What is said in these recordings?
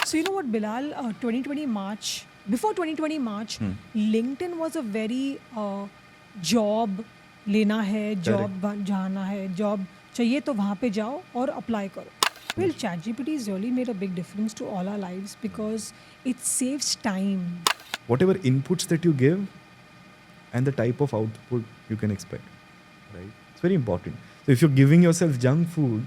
So you know what, Bilal, 2020 March, before 2020 March, LinkedIn was a very job लेना है, job जाना है, job चाहिए तो वहाँ पे जाओ और apply करो. Well, ChatGPT has really made a big difference to all our lives because it saves time. Whatever inputs that you give and the type of output you can expect, right? It's very important. So if you're giving yourself junk food,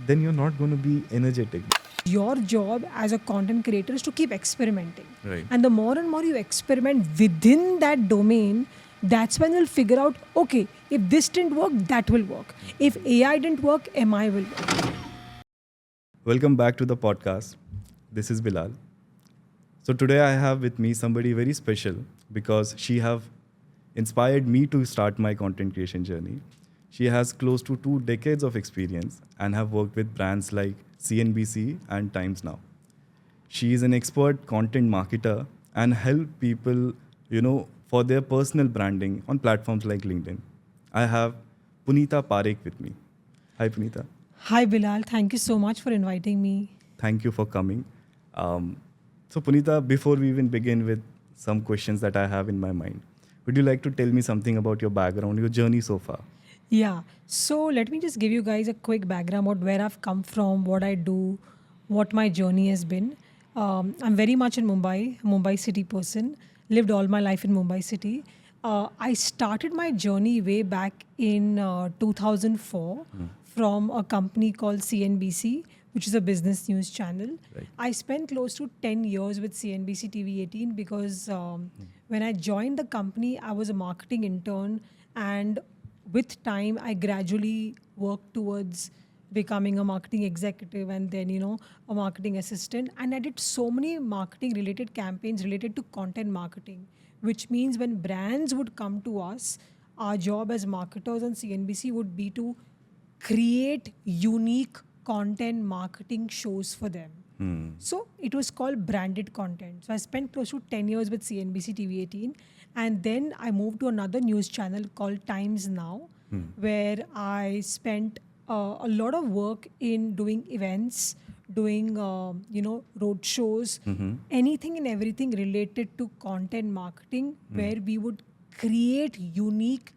then you're not going to be energetic. Your job as a content creator is to keep experimenting. Right. And the more and more you experiment within that domain, that's when you'll figure out, okay, if this didn't work, that will work. If AI didn't work, MI will work. Welcome back to the podcast. This is Bilal. So today I have with me somebody very special because she have inspired me to start my content creation journey. She has close to 2 decades of experience and have worked with brands like CNBC and Times Now. She is an expert content marketer and help people, for their personal branding on platforms like LinkedIn. I have Punita Parekh with me. Hi, Punita. Hi, Bilal. Thank you so much for inviting me. Thank you for coming. So, Punita, before we even begin with some questions that I have in my mind, would you like to tell me something about your background, your journey so far? Yeah. So let me just give you guys a quick background about where I've come from, what I do, what my journey has been. I'm very much in Mumbai city person, lived all my life in Mumbai city. I started my journey way back in 2004 from a company called CNBC, which is a business news channel. Right. I spent close to 10 years with CNBC TV 18 because when I joined the company, I was a marketing intern, and with time, I gradually worked towards becoming a marketing executive and then, a marketing assistant. And I did so many marketing related campaigns related to content marketing, which means when brands would come to us, our job as marketers on CNBC would be to create unique content marketing shows for them. So it was called branded content. So I spent close to 10 years with CNBC TV 18. And then I moved to another news channel called Times Now, where I spent a lot of work in doing events, doing, road shows, anything and everything related to content marketing, where we would create unique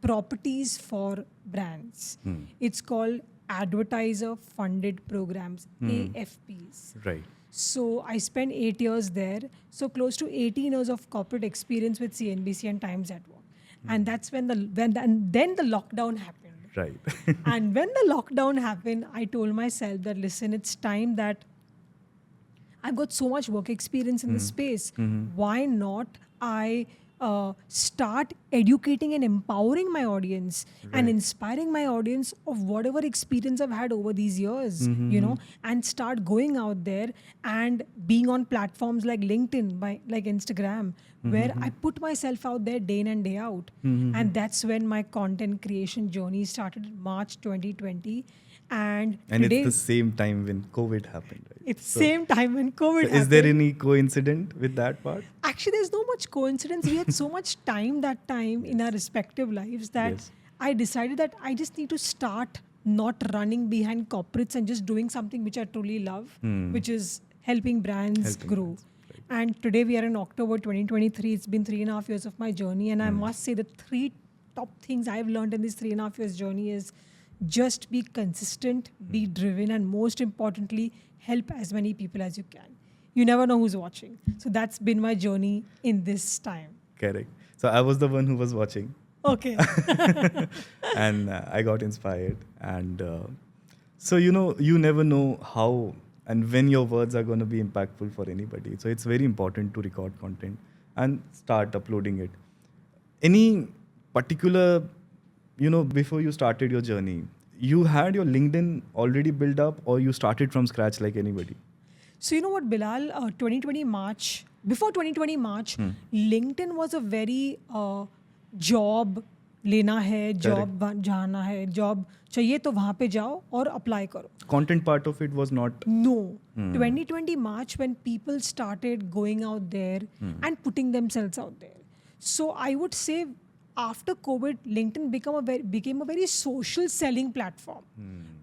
properties for brands. It's called advertiser funded programs, AFPs. Right. So I spent 8 years there. So close to 18 years of corporate experience with CNBC and Times at work. And that's when then the lockdown happened. Right. And when the lockdown happened, I told myself that, listen, it's time that I've got so much work experience in this space. Why not I start educating and empowering my audience and inspiring my audience of whatever experience I've had over these years, and start going out there and being on platforms like LinkedIn, like Instagram, where I put myself out there day in and day out. And that's when my content creation journey started in March 2020. And today, it's the same time when COVID happened, right? It's same time when COVID happened. Is there any coincidence with that part? Actually, there's no much coincidence. We had so much time that time in our respective lives that I decided that I just need to start not running behind corporates and just doing something which I truly love, which is helping brands grow. And today we are in October 2023. It's been 3.5 years of my journey. And I must say the 3 top things I've learned in this 3.5 years journey is just be consistent, be driven, and most importantly, help as many people as you can. You never know who's watching. So that's been my journey in this time. Correct. So I was the one who was watching. Okay. And I got inspired. And so, you never know how and when your words are going to be impactful for anybody. So it's very important to record content and start uploading it. Any particular, before you started your journey, you had your LinkedIn already built up or you started from scratch like anybody? So you know what, Bilal, 2020 March, before 2020 March, LinkedIn was a very job लेना है, job जाना है, job चाहिए तो वहाँ पे जाओ और apply करो. Content part of it was not? No. 2020 March when people started going out there and putting themselves out there. So I would say after COVID, LinkedIn became a very social selling platform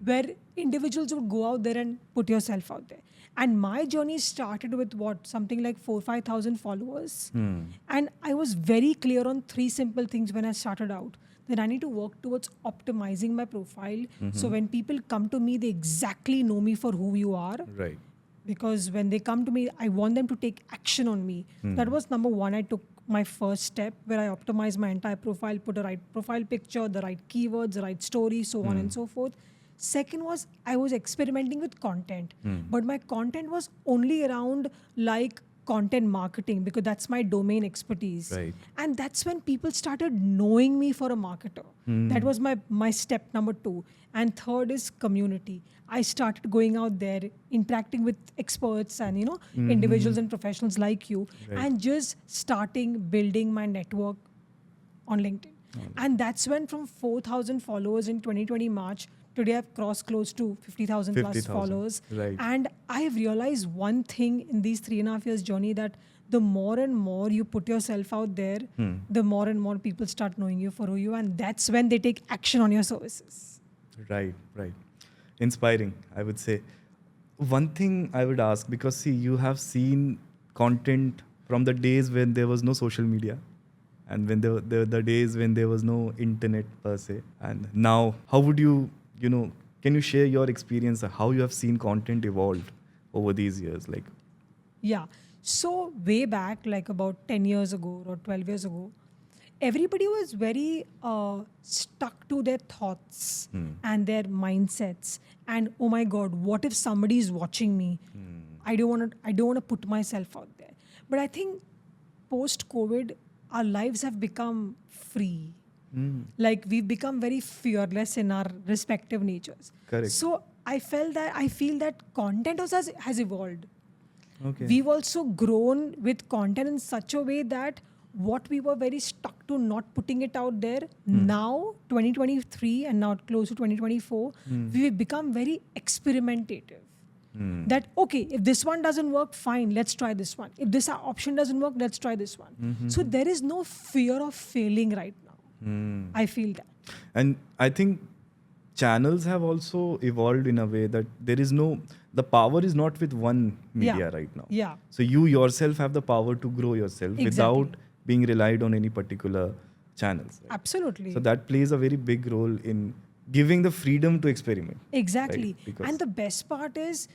where individuals would go out there and put yourself out there. And my journey started with something like 5,000 followers. And I was very clear on 3 simple things when I started out. That I need to work towards optimizing my profile. So when people come to me, they exactly know me for who you are. Right. Because when they come to me, I want them to take action on me. That was number one. I took my first step where I optimized my entire profile, put the right profile picture, the right keywords, the right story, so on and so forth. Second was I was experimenting with content, but my content was only around like content marketing because that's my domain expertise. Right. And that's when people started knowing me for a marketer. That was my step number 2. And third is community. I started going out there, interacting with experts and individuals and professionals like you, and just starting building my network on LinkedIn. And that's when from 4,000 followers in 2020 March, today I've crossed close to 50,000 plus 50,000. followers. Right. And I've realized one thing in these 3.5 years journey, that the more and more you put yourself out there, the more and more people start knowing you for who you are. And that's when they take action on your services. Right. Inspiring, I would say. One thing I would ask, because see, you have seen content from the days when there was no social media, and when the days when there was no internet per se, and now how would you can you share your experience of how you have seen content evolved over these years? Like, Yeah. So way back, like about 10 years ago or 12 years ago, everybody was very stuck to their thoughts and their mindsets. And oh my God, what if somebody is watching me? I don't want to put myself out there. But I think post-COVID, our lives have become free. Like we've become very fearless in our respective natures. Correct. So I feel that content also has evolved. okay. We've also grown with content in such a way that what we were very stuck to not putting it out there, now 2023 and now close to 2024, we've become very experimentative. That, okay, if this one doesn't work, fine, let's try this one. If this option doesn't work, let's try this one. So there is no fear of failing right now. I feel that. And I think channels have also evolved in a way that the power is not with one media right now. Yeah. So you yourself have the power to grow yourself without being relied on any particular channels. Right? Absolutely. So that plays a very big role in giving the freedom to experiment. Exactly. Right? Because And the best part is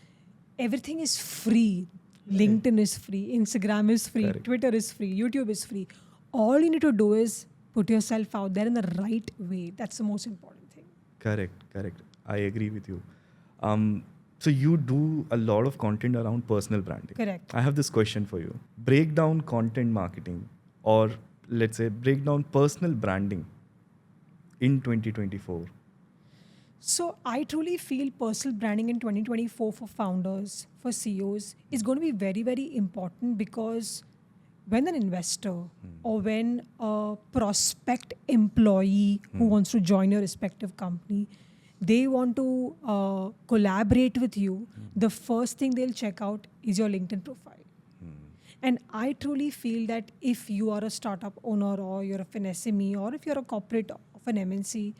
everything is free. LinkedIn is free, Instagram is free, Correct. Twitter is free, YouTube is free. All you need to do is put yourself out there in the right way. That's the most important thing. Correct. I agree with you. So you do a lot of content around personal branding. Correct. I have this question for you. Break down content marketing, or let's say break down personal branding in 2024. So I truly feel personal branding in 2024 for founders, for CEOs, is going to be very, very important, because when an investor or when a prospect employee who wants to join your respective company, they want to collaborate with you, the first thing they'll check out is your LinkedIn profile. And I truly feel that if you are a startup owner, or you're an SME, or if you're a corporate of an MNC,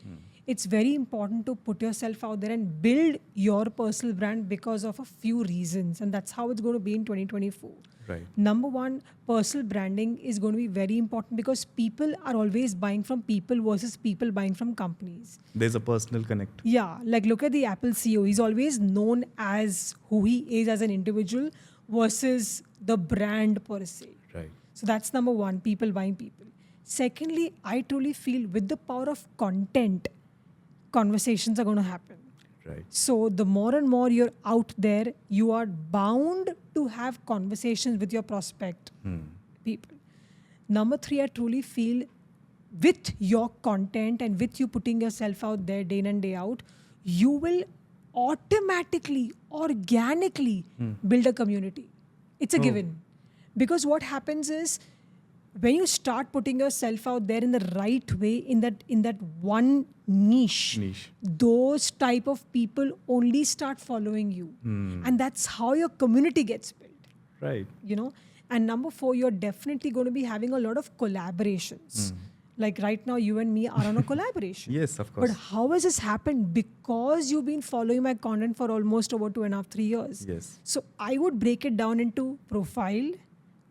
it's very important to put yourself out there and build your personal brand because of a few reasons. And that's how it's going to be in 2024. Right. Number one, personal branding is going to be very important because people are always buying from people versus people buying from companies. There's a personal connect. Yeah, like look at the Apple CEO. He's always known as who he is as an individual versus the brand per se. Right. So that's number one, people buying people. Secondly, I truly feel with the power of content, conversations are going to happen. Right. So the more and more you're out there, you are bound to have conversations with your prospect people. Number three, I truly feel with your content and with you putting yourself out there day in and day out, you will automatically, organically build a community. It's a given. Because what happens is, when you start putting yourself out there in the right way, in that one niche, those type of people only start following you. And that's how your community gets built. Right. And number four, you're definitely going to be having a lot of collaborations. Like right now, you and me are on a collaboration. Yes, of But course. how has this happened? Because you've been following my content for almost over 2.5, 3 years. Yes. So I would break it down into profile,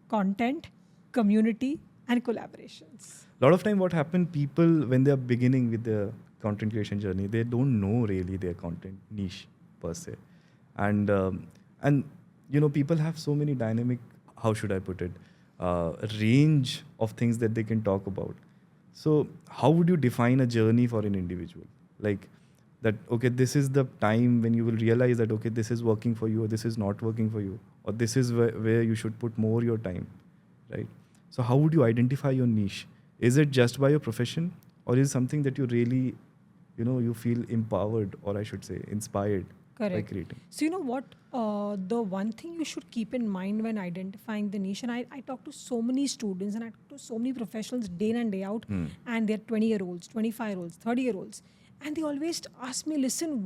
content, community, and collaborations. A lot of time what happen, people when they are beginning with their content creation journey, they don't know really their content niche per se. And people have so many dynamic, how should I put it, range of things that they can talk about. So how would you define a journey for an individual? Like that, okay, this is the time when you will realize that, okay, this is working for you or this is not working for you, or this is where you should put more your time, right? So how would you identify your niche? Is it just by your profession, or is it something that you really, you feel empowered, or I should say inspired by Correct. creating? So you know what? The one thing you should keep in mind when identifying the niche, and I talk to so many students and I talk to so many professionals day in and day out, and they're 20-year-olds, 25-year-olds, 30-year-olds, and they always ask me, listen,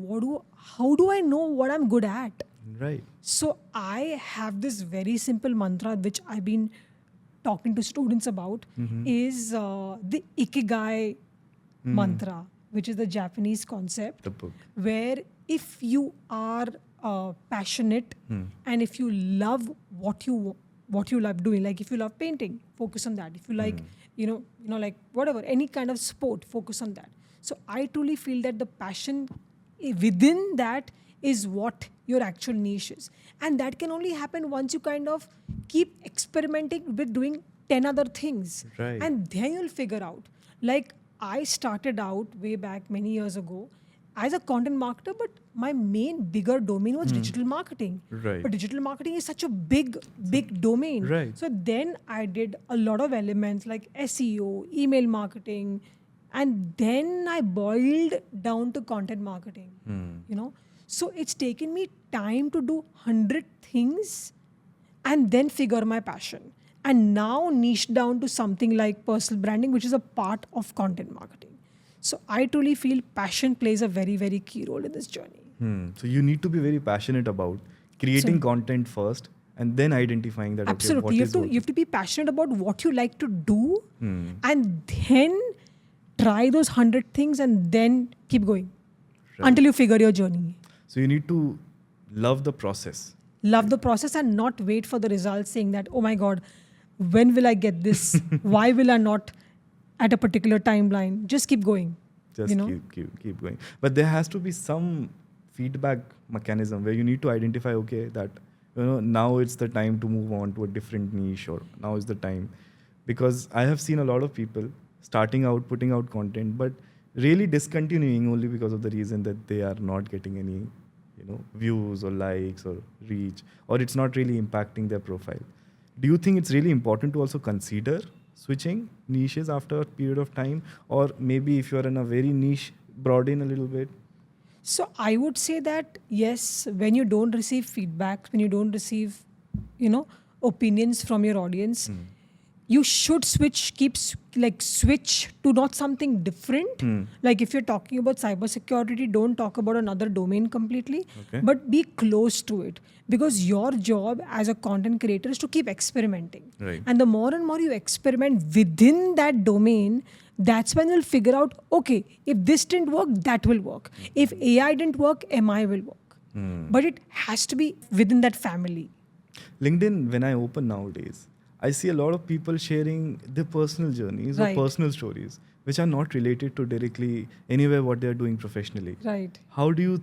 how do I know what I'm good at? Right. So I have this very simple mantra which I've been talking to students about, is the Ikigai mantra, which is the Japanese concept, The book. where if you are passionate and if you love what you love doing, like if you love painting, focus on that. If you like, like whatever, any kind of sport, focus on that. So I truly feel that the passion within that is what your actual niche is. And that can only happen once you kind of keep experimenting with doing 10 other things. Right. And then you'll figure out. Like I started out way back many years ago as a content marketer, but my main bigger domain was digital marketing. Right. But digital marketing is such a big domain. Right. So then I did a lot of elements like SEO, email marketing, and then I boiled down to content marketing. So it's taken me time to do 100 things and then figure my passion. And now niche down to something like personal branding, which is a part of content marketing. So I truly feel passion plays a very, very key role in this journey. So you need to be very passionate about creating content first, and then identifying that. Absolutely. Okay, You have to be passionate about what you like to do, and then try those 100 things and then keep going until you figure your journey. So you need to love the process. Love the process and not wait for the results saying that, oh my God, when will I get this? Why will I not at a particular timeline? Just keep going. Just keep going. But there has to be some feedback mechanism where you need to identify, okay, that now it's the time to move on to a different niche, or now is the time. Because I have seen a lot of people starting out, putting out content, but really discontinuing only because of the reason that they are not getting any views or likes or reach, or it's not really impacting their profile. Do you think it's really important to also consider switching niches after a period of time, or maybe if you're in a very niche, broaden a little bit? So I would say that yes, when you don't receive feedback, when you don't receive, opinions from your audience, you should switch to not something different. Like if you're talking about cybersecurity, don't talk about another domain completely, but be close to it. Because your job as a content creator is to keep experimenting. Right. And the more and more you experiment within that domain, that's when you'll figure out, okay, if this didn't work, that will work. If AI didn't work, MI will work. But it has to be within that family. LinkedIn, when I open nowadays, I see a lot of people sharing their personal journeys or personal stories, which are not related to directly anywhere what they are doing professionally. Right. How do you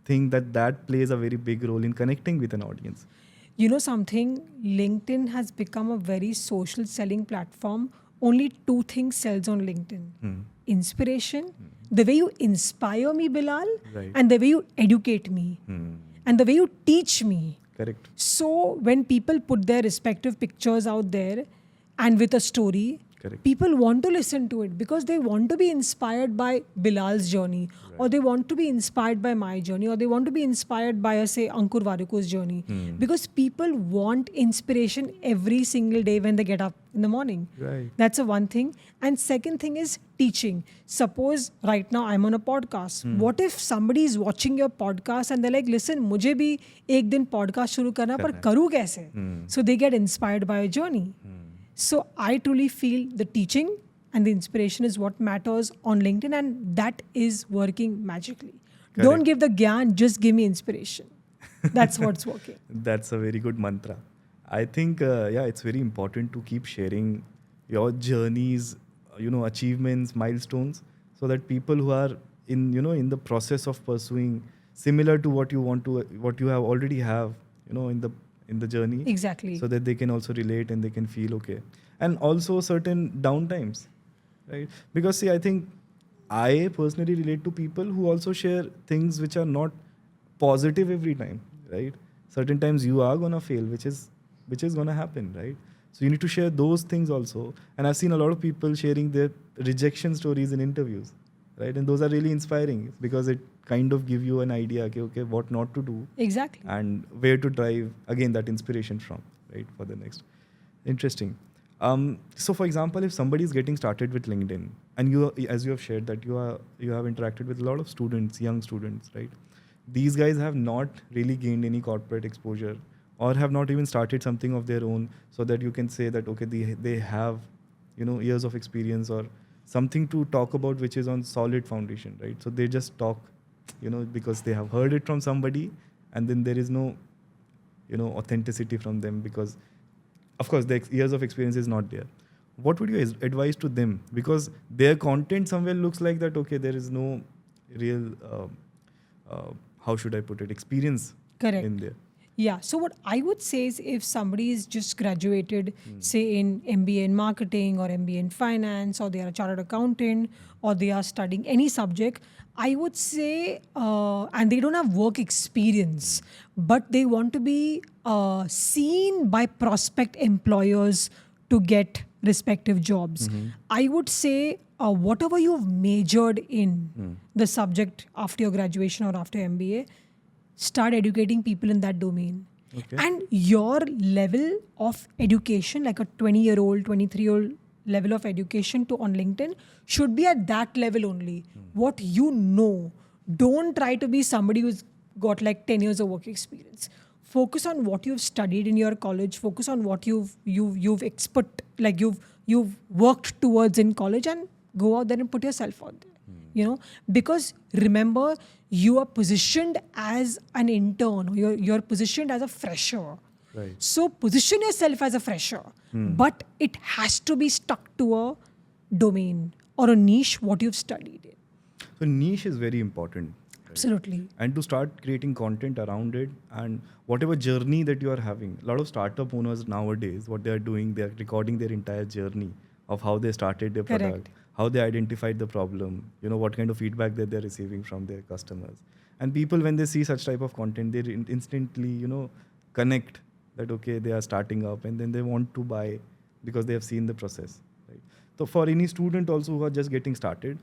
think that plays a very big role in connecting with an audience? You know something? LinkedIn has become a very social selling platform. Only two things sells on LinkedIn. Inspiration, the way you inspire me, Bilal, and the way you educate me, and the way you teach me. Correct. So when people put their respective pictures out there and with a story, people want to listen to it because they want to be inspired by Bilal's journey, or they want to be inspired by my journey, or they want to be inspired by, say, Ankur Wariku's journey. Because people want inspiration every single day when they get up in the morning. Right. That's a one thing. And second thing is teaching. Suppose right now I'm on a podcast. What if somebody is watching your podcast and they're like, listen, मुझे भी एक दिन podcast शुरू करना पर करूँ कैसे? So they get inspired by a journey. So I truly feel the teaching and the inspiration is what matters on LinkedIn, and that is working magically. Correct. Don't give the gyan, just give me inspiration. That's what's working. That's a very good mantra. I think, it's very important to keep sharing your journeys, achievements, milestones, so that people who are in the process of pursuing similar to what you have already have, in the journey. Exactly. So that they can also relate and they can feel okay. And also certain downtimes, right? Because see, I think I personally relate to people who also share things which are not positive every time, right? Certain times you are gonna fail, which is gonna happen, right? So you need to share those things also. And I've seen a lot of people sharing their rejection stories in interviews, right? And those are really inspiring because it kind of give you an idea, okay, what not to do Exactly. and where to drive again that inspiration from, right, for the next. Interesting. So for example, if somebody is getting started with LinkedIn and you, as you have shared that you have interacted with a lot of students, young students, right? These guys have not really gained any corporate exposure or have not even started something of their own, so that you can say that okay, they have years of experience or something to talk about which is on solid foundation, right? So they just talk because they have heard it from somebody, and then there is no authenticity from them because of course the years of experience is not there. What would you advise to them? Because their content somewhere looks like that okay, there is no real how should I put it, experience Correct. in there. Yeah. So what I would say is if somebody is just graduated, say in MBA in marketing or MBA in finance, or they are a chartered accountant, or they are studying any subject, I would say, and they don't have work experience, but they want to be seen by prospect employers to get respective jobs. I would say whatever you've majored in the subject after your graduation or after MBA, start educating people in that domain. Okay. And your level of education, like a 20-year-old, 23-year-old level of education to on LinkedIn, should be at that level only. What you know. Don't try to be somebody who's got like 10 years of work experience. Focus on what you've studied in your college. Focus on what you've worked towards in college, and go out there and put yourself out there. Because remember, you are positioned as an intern, or you're positioned as a fresher. Right. So position yourself as a fresher, but it has to be stuck to a domain or a niche what you've studied in. So niche is very important. Right? Absolutely. And to start creating content around it, and whatever journey that you are having. A lot of startup owners nowadays, what they are doing, they are recording their entire journey of how they started their product, Correct. how they identified the problem, what kind of feedback that they're receiving from their customers. And people, when they see such type of content, they instantly, connect that, okay, they are starting up, and then they want to buy because they have seen the process, right? So for any student also who are just getting started,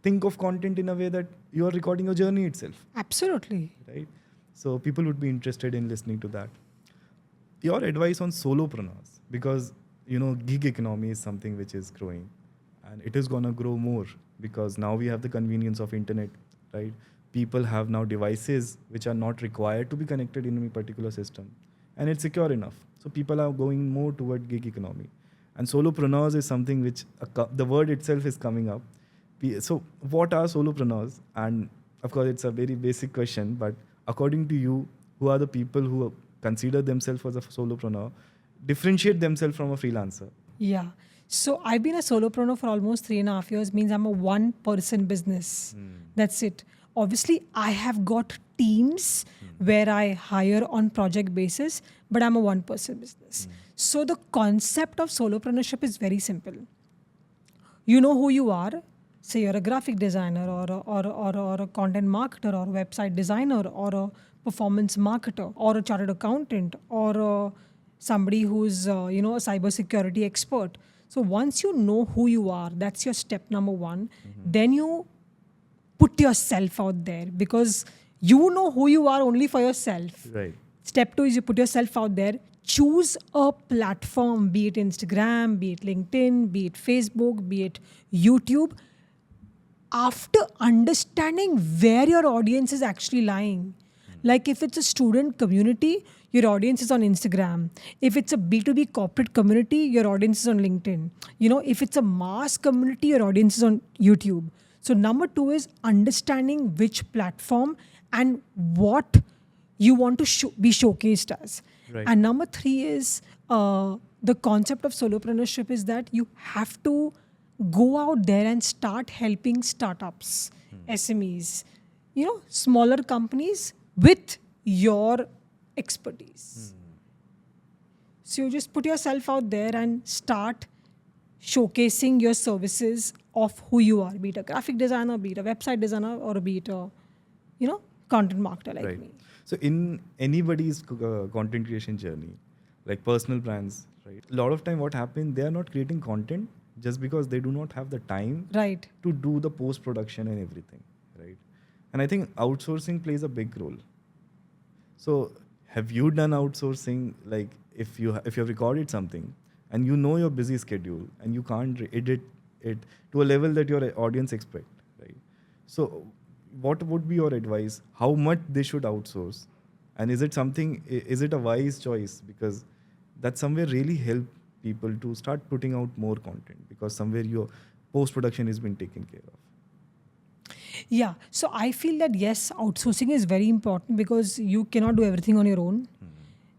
think of content in a way that you are recording your journey itself, Absolutely. right? So people would be interested in listening to that. Your advice on solopreneurs, because, gig economy is something which is growing. And it is going to grow more because now we have the convenience of internet, right? People have now devices which are not required to be connected in any particular system. And it's secure enough. So people are going more toward gig economy. And solopreneurs is something which, the word itself is coming up. So what are solopreneurs? And of course, it's a very basic question, but according to you, who are the people who consider themselves as a solopreneur, differentiate themselves from a freelancer? Yeah. So I've been a solopreneur for almost 3.5 years, means I'm a one-person business. That's it. Obviously, I have got teams where I hire on project basis, but I'm a one-person business. So the concept of solopreneurship is very simple. You know who you are. Say you're a graphic designer or a content marketer or a website designer or a performance marketer or a chartered accountant or somebody who's a cybersecurity expert. So once you know who you are, that's your step number one. Then you put yourself out there because you know who you are only for yourself. Right. Step two is you put yourself out there. Choose a platform, be it Instagram, be it LinkedIn, be it Facebook, be it YouTube. After understanding where your audience is actually lying, Like if it's a student community, your audience is on Instagram. If it's a B2B corporate community, your audience is on LinkedIn. If it's a mass community, your audience is on YouTube. So number 2 is understanding which platform and what you want to be showcased as. Right. And number 3 is the concept of solopreneurship is that you have to go out there and start helping startups, SMEs, smaller companies with your expertise. So you just put yourself out there and start showcasing your services of who you are, be it a graphic designer, be it a website designer, or be it a, content marketer like Right. me. So in anybody's content creation journey, like personal brands, right? A lot of time what happens, they are not creating content just because they do not have the time Right. to do the post production and everything, right? And I think outsourcing plays a big role. So have you done outsourcing? Like if you have recorded something and your busy schedule and you can't edit it to a level that your audience expect, right? So what would be your advice? How much they should outsource? And is it a wise choice? Because that somewhere really help people to start putting out more content because somewhere your post production has been taken care of. Yeah. So I feel that yes, outsourcing is very important because you cannot do everything on your own.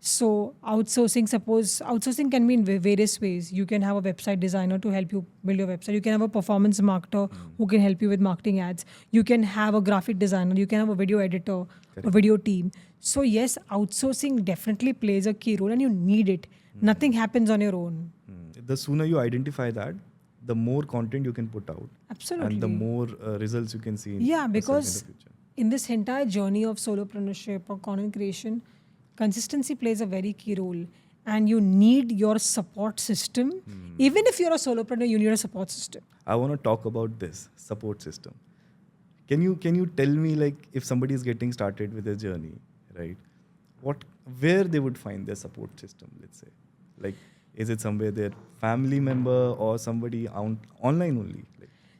So outsourcing can be in various ways. You can have a website designer to help you build your website. You can have a performance marketer who can help you with marketing ads. You can have a graphic designer. You can have a video editor, a video team. So yes, outsourcing definitely plays a key role and you need it. Nothing happens on your own. The sooner you identify that, the more content you can put out. Absolutely. And the more results you can see in because the future. in this entire journey of solopreneurship or content creation, consistency plays a very key role. And you need your support system. Even if you're a solopreneur, you need a support system. I want to talk about this support system. Can you tell me, like, if somebody is getting started with their journey, right? Where they would find their support system, let's say? Like, is it somewhere their family member or somebody online only?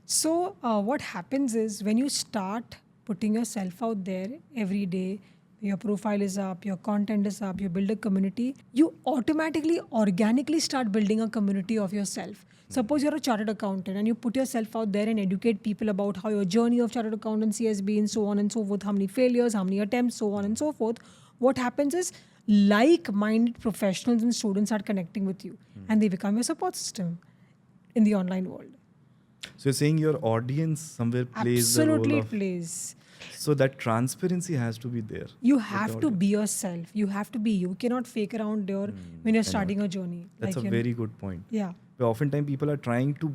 So what happens is when you start putting yourself out there every day, your profile is up, your content is up, you build a community, you automatically, organically start building a community of yourself. Suppose you're a chartered accountant and you put yourself out there and educate people about how your journey of chartered accountancy has been, so on and so forth, how many failures, how many attempts, so on and so forth. What happens is like-minded professionals and students are connecting with you and they become your support system in the online world. So you're saying your audience somewhere plays the role of... Absolutely plays. So that transparency has to be there. You have to be yourself. You have to be you. You cannot fake around when you're starting a journey. That's a very good point. Yeah. But oftentimes people are trying to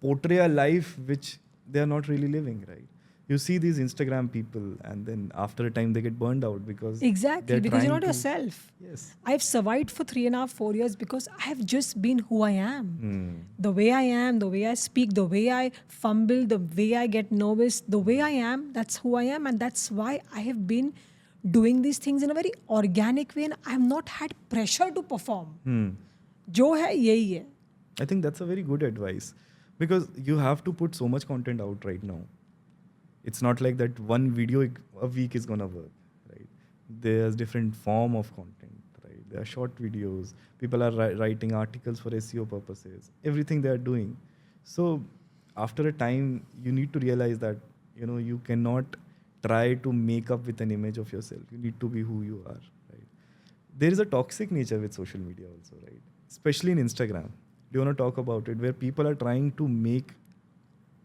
portray a life which they are not really living, right? You see these Instagram people and then after a time they get burned out because... Exactly, because you're not yourself. Yes. I've survived for 3.5, 4 years because I have just been who I am. The way I am, the way I speak, the way I fumble, the way I get nervous, the way I am, that's who I am. And that's why I have been doing these things in a very organic way and I have not had pressure to perform. Jo hai, yehi hai. I think that's a very good advice because you have to put so much content out right now. It's not like that one video a week is gonna work, right? There's different form of content, right? There are short videos. People are writing articles for SEO purposes. Everything they are doing. So after a time, you need to realize that you cannot try to make up with an image of yourself. You need to be who you are, right? There is a toxic nature with social media also, right? Especially in Instagram. Do you want to talk about it? Where people are trying to make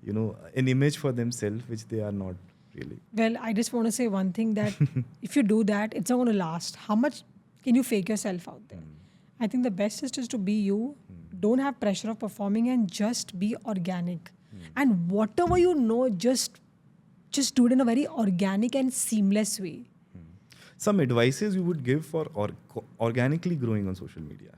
an image for themselves, which they are not really. Well, I just want to say one thing that if you do that, it's not going to last. How much can you fake yourself out there? I think the best is just to be you. Don't have pressure of performing and just be organic. And whatever just do it in a very organic and seamless way. Some advices you would give for organically growing on social media?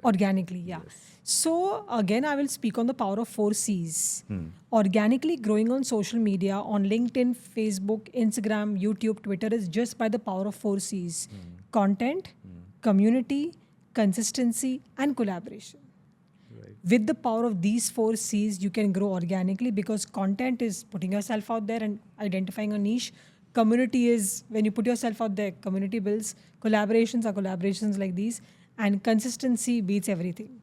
Organically, yeah. Yes. So again, I will speak on the power of 4 C's. Organically growing on social media, on LinkedIn, Facebook, Instagram, YouTube, Twitter is just by the power of 4 C's. Content, community, consistency, and collaboration. Right. With the power of these 4 C's, you can grow organically because content is putting yourself out there and identifying a niche. community is, when you put yourself out there, community builds, collaborations are collaborations like these, and consistency beats everything.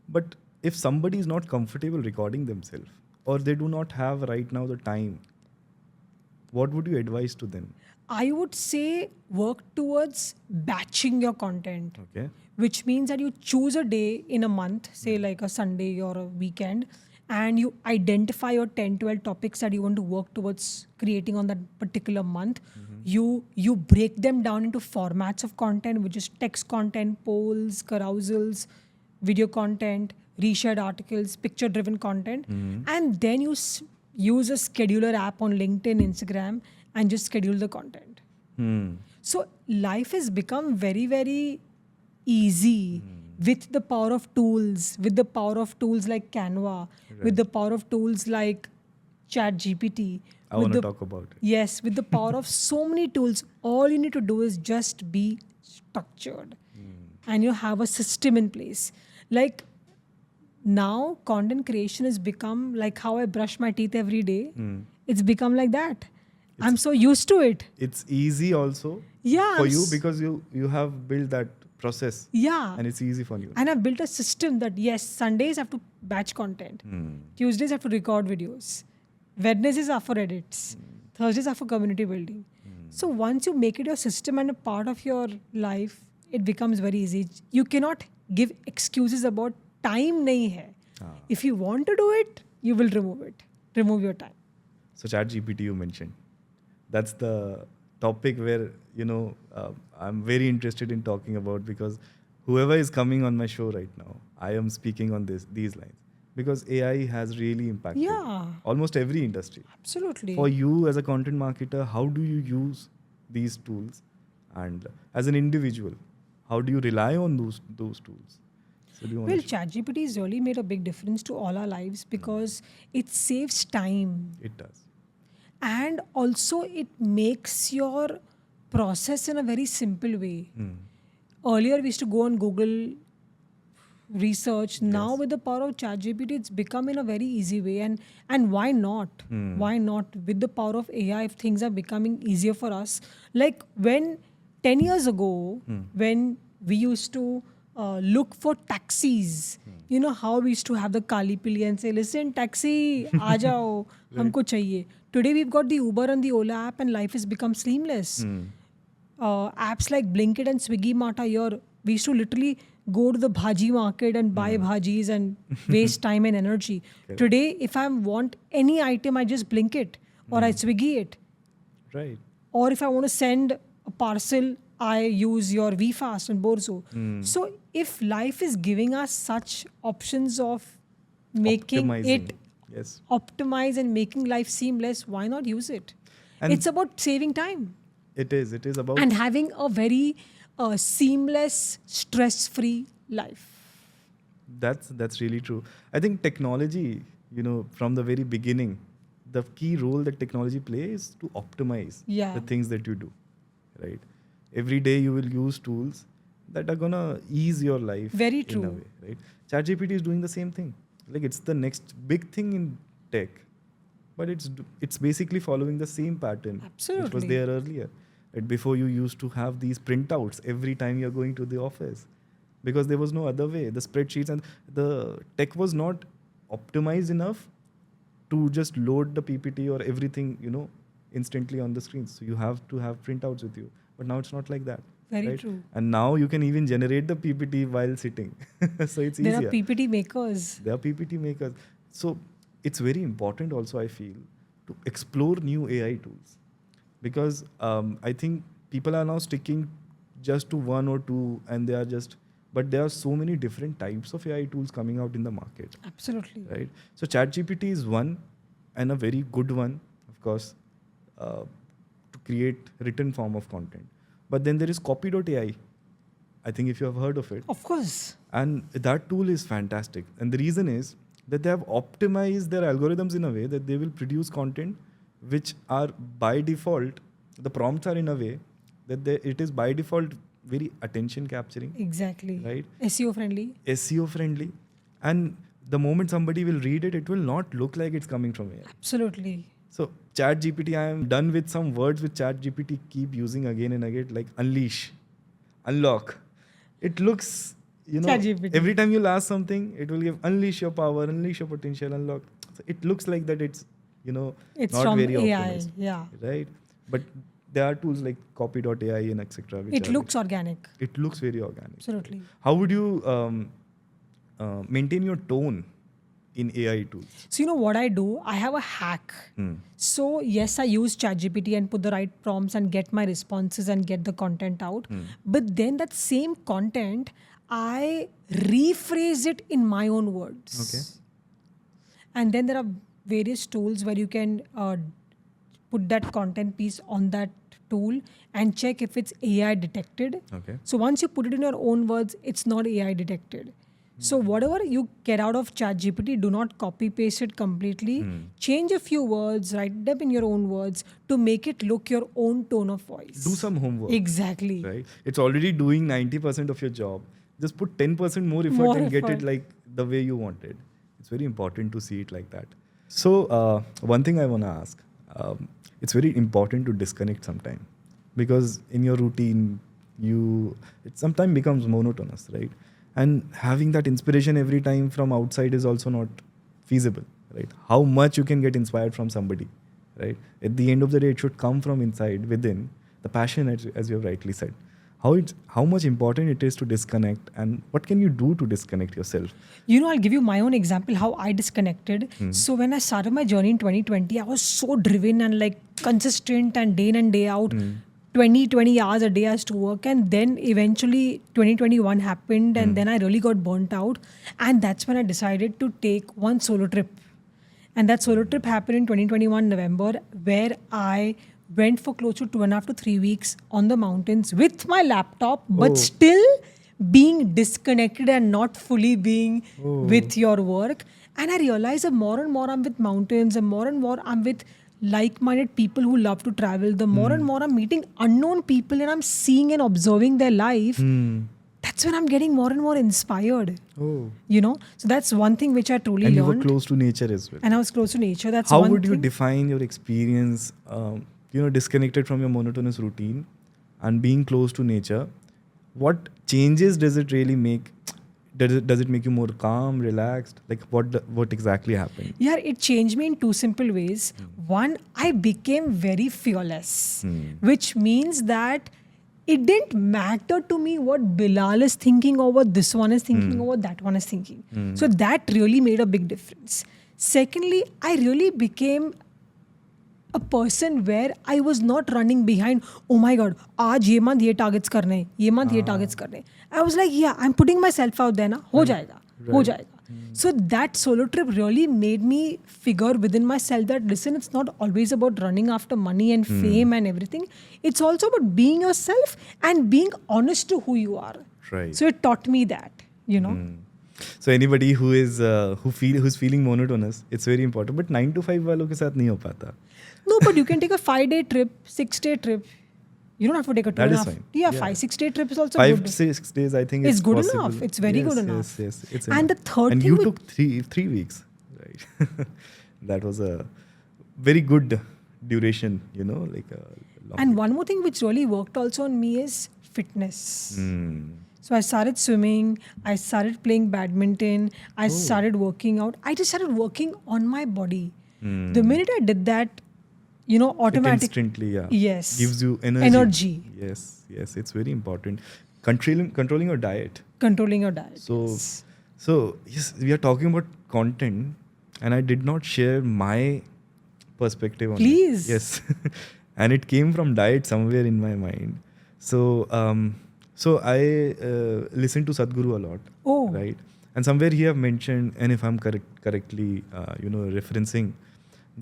But if somebody is not comfortable recording themselves, or they do not have right now the time, what would you advise to them? I would say work towards batching your content, Okay. which means that you choose a day in a month, say like a Sunday or a weekend, and you identify your 10, 12 topics that you want to work towards creating on that particular month. You break them down into formats of content, which is text content, polls, carousels, video content, reshared articles, picture driven content, and then you use a scheduler app on LinkedIn, Instagram, and just schedule the content. So life has become very, very easy with the power of tools, with the power of tools like Canva, with the power of tools like ChatGPT. I with want to the- talk about it. Yes, with the power of so many tools, all you need to do is just be structured and you have a system in place. Like now, content creation has become like how I brush my teeth every day. It's become like that. I'm so used to it. It's easy also Yeah. for you because you have built that process Yeah. and it's easy for you. And I've built a system that yes, Sundays I have to batch content. Tuesdays I have to record videos. Wednesdays are for edits. Thursdays are for community building. So once you make it your system and a part of your life, it becomes very easy. You cannot give excuses about time nahi hai. If you want to do it, you will remove it. Remove your time. So ChatGPT you mentioned. That's the topic where, I'm very interested in talking about, because whoever is coming on my show right now, I am speaking on these lines. Because AI has really impacted Yeah. almost every industry. Absolutely. For you as a content marketer, how do you use these tools? And as an individual, how do you rely on those tools? So do you want Well, to ChatGPT has really made a big difference to all our lives because it saves time. It does. And also it makes your process in a very simple way. Earlier we used to go on Google research. Now with the power of ChatGPT, it's become in a very easy way. And why not? Why not? With the power of AI, if things are becoming easier for us. Like when 10 years ago, when we used to look for taxis, you know how we used to have the Kali Pili and say, listen, taxi, aa jao, humko chahiye. Today we've got the Uber and the Ola app and life has become seamless. Apps like Blinkit and Swiggy Mart are here. We used to literally go to the bhaji market and buy bhajis and waste time and energy. Today, if I want any item, I just blink it or I Swiggy it. Right. Or if I want to send a parcel, I use your VFast and Borzo. So if life is giving us such options of making Optimizing. it Yes. optimize and making life seamless, why not use it? And It's about saving time It is about and having a very seamless, stress-free life. That's really true. I think technology, from the very beginning, the key role that technology plays is to optimize Yeah. the things that you do, right? Every day you will use tools that are gonna ease your life. Very In a true. way, right? ChatGPT is doing the same thing. Like it's the next big thing in tech, but it's basically following the same pattern which was Absolutely. there earlier. Right? Before you used to have these printouts every time you're going to the office, because there was no other way. The spreadsheets and the tech was not optimized enough to just load the PPT or everything, instantly on the screen. So you have to have printouts with you. But now it's not like that. Very right? true. And now you can even generate the PPT while sitting. So it's There easier. are PPT makers. There are PPT makers. So it's very important also, I feel, to explore new AI tools. Because I think people are now sticking just to one or two, and but there are so many different types of AI tools coming out in the market, Absolutely. right? So ChatGPT is one, and a very good one, of course, to create written form of content. But then there is copy.ai. I think if you have heard of it. Of course. And that tool is fantastic. And the reason is that they have optimized their algorithms in a way that they will produce content which are by default, the prompts are in a way that it is by default very attention capturing, Exactly. right? SEO friendly. SEO friendly. And the moment somebody will read it, it will not look like it's coming from AI. Absolutely. So chat GPT, I am done with some words with chat GPT, keep using again and again, like unleash, unlock. It looks, ChatGPT. every time you'll ask something, it will give unleash your power, unleash your potential, unlock. So it looks like that it's, It's not from very AI. optimized. Yeah. Right? But there are tools like copy.ai and etc. It looks organic. It looks very organic. Absolutely. How would you maintain your tone in AI tools? So you know what I do? I have a hack. So yes, I use ChatGPT and put the right prompts and get my responses and get the content out. But then that same content, I rephrase it in my own words. Okay. And then there are various tools where you can put that content piece on that tool and check if it's AI detected. Okay. So once you put it in your own words, it's not AI detected. So whatever you get out of ChatGPT, do not copy paste it completely. Change a few words, write them in your own words to make it look your own tone of voice. Do some homework. Exactly. Right? It's already doing 90% of your job. Just put 10% more effort More and get effort. it like the way you want it. It's very important to see it like that. So one thing I want to ask, it's very important to disconnect sometime, because in your routine, it sometimes becomes monotonous, right? And having that inspiration every time from outside is also not feasible, right? How much you can get inspired from somebody, right? At the end of the day, it should come from inside, within, the passion, as you have rightly said. How much important it is to disconnect, and what can you do to disconnect yourself? You know, I'll give you my own example how I disconnected. So when I started my journey in 2020, I was so driven and like consistent and day in and day out. 20 hours a day I used to work, and then eventually 2021 happened, and then I really got burnt out, and that's when I decided to take one solo trip. And that solo trip happened in 2021 November, where I went for close to 2.5 to 3 weeks on the mountains with my laptop, but still being disconnected and not fully being with your work. And I realized that more and more I'm with mountains, and more I'm with like-minded people who love to travel, the more and more I'm meeting unknown people and I'm seeing and observing their life. That's when I'm getting more and more inspired. Oh. So that's one thing which I truly And learned. you were close to nature as well. And I was close to nature. That's How one would you thing. define your experience, disconnected from your monotonous routine and being close to nature? What changes does it really make? Does it make you more calm, relaxed? Like what exactly happened? Yeah, it changed me in two simple ways. One, I became very fearless, which means that it didn't matter to me what Bilal is thinking or what this one is thinking or what that one is thinking. So that really made a big difference. Secondly, I really became a person where I was not running behind, oh my God, aaj ye month ye targets karne hain, ye month ye targets karne hain. I was like, yeah, I'm putting myself out there na, ho jayega. So that solo trip really made me figure within myself that, listen, it's not always about running after money and fame and everything. It's also about being yourself and being honest to who you are. Right. So it taught me that, So anybody who's feeling monotonous, it's very important. But 9 to 5 वालों के साथ नहीं हो पाता. No, but you can take a 5-day trip, 6-day trip. You don't have to take a 2.5. That is fine. Yeah, Yeah. 5-6-day trip is also 5 good. 6 days, I think It's good possible. enough. It's very good enough. Yes. It's And enough. the third and thing you with- took 3 weeks, right? That was a very good duration, like a long. And one more thing which really worked also on me is fitness. So I started swimming, I started playing badminton, I started working out. I just started working on my body. The minute I did that, It automatically. instantly, yeah. Yes. Gives you energy. Energy. Yes, it's very important. Controlling your diet. Controlling your diet. So, yes. so yes, we are talking about content, and I did not share my perspective on Please. it. Yes, and it came from diet somewhere in my mind. So, I listen to Sadhguru a lot. Oh. Right, and somewhere he have mentioned, and if I'm correctly, referencing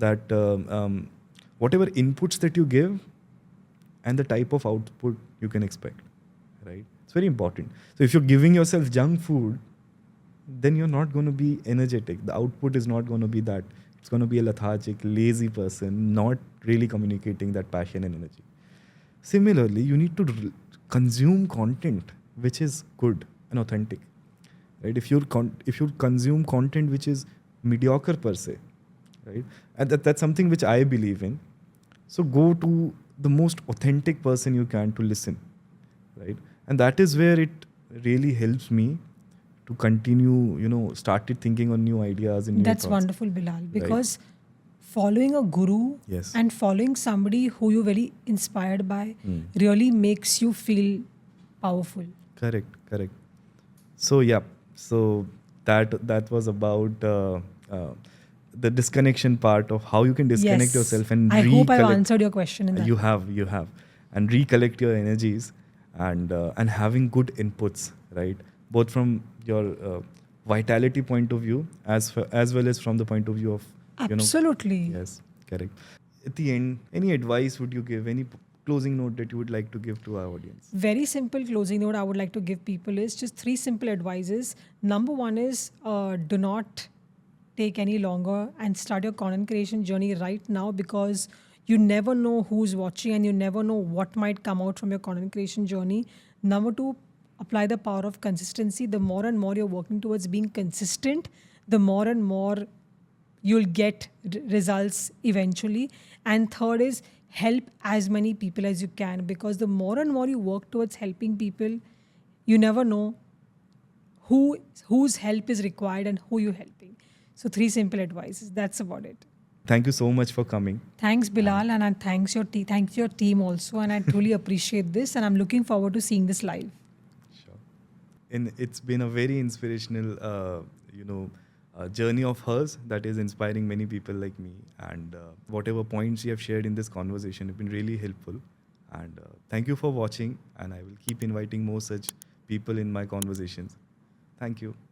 that whatever inputs that you give, and the type of output you can expect, right? It's very important. So if you're giving yourself junk food, then you're not going to be energetic. The output is not going to be that. It's going to be a lethargic, lazy person, not really communicating that passion and energy. Similarly, you need to consume content which is good and authentic, right? If you consume content which is mediocre per se, right? And that's something which I believe in. So go to the most authentic person you can to listen, right? And that is where it really helps me to continue, started thinking on new ideas and new That's thoughts. wonderful, Bilal, because following a guru Yes. and following somebody who you're very inspired by Hmm. really makes you feel powerful. Correct. So yeah, so that was about the disconnection part of how you can disconnect Yes. yourself and I hope I've recollect. answered your question in that. You have, and recollect your energies and having good inputs, right? Both from your vitality point of view as well as from the point of view of Absolutely. Yes, correct. At the end, any advice would you give? Any closing note that you would like to give to our audience? Very simple closing note I would like to give people is just 3 simple advices. Number 1 is do not take any longer and start your content creation journey right now, because you never know who's watching and you never know what might come out from your content creation journey. Number 2, apply the power of consistency. The more and more you're working towards being consistent, the more and more you'll get results eventually. And third is help as many people as you can, because the more and more you work towards helping people, you never know whose help is required and who you're helping. So 3 simple advices. That's about it. Thank you so much for coming. Thanks, Bilal, and thanks thanks your team also. And I truly appreciate this, and I'm looking forward to seeing this live. Sure. And it's been a very inspirational, journey of hers that is inspiring many people like me. And whatever points you have shared in this conversation have been really helpful. And thank you for watching. And I will keep inviting more such people in my conversations. Thank you.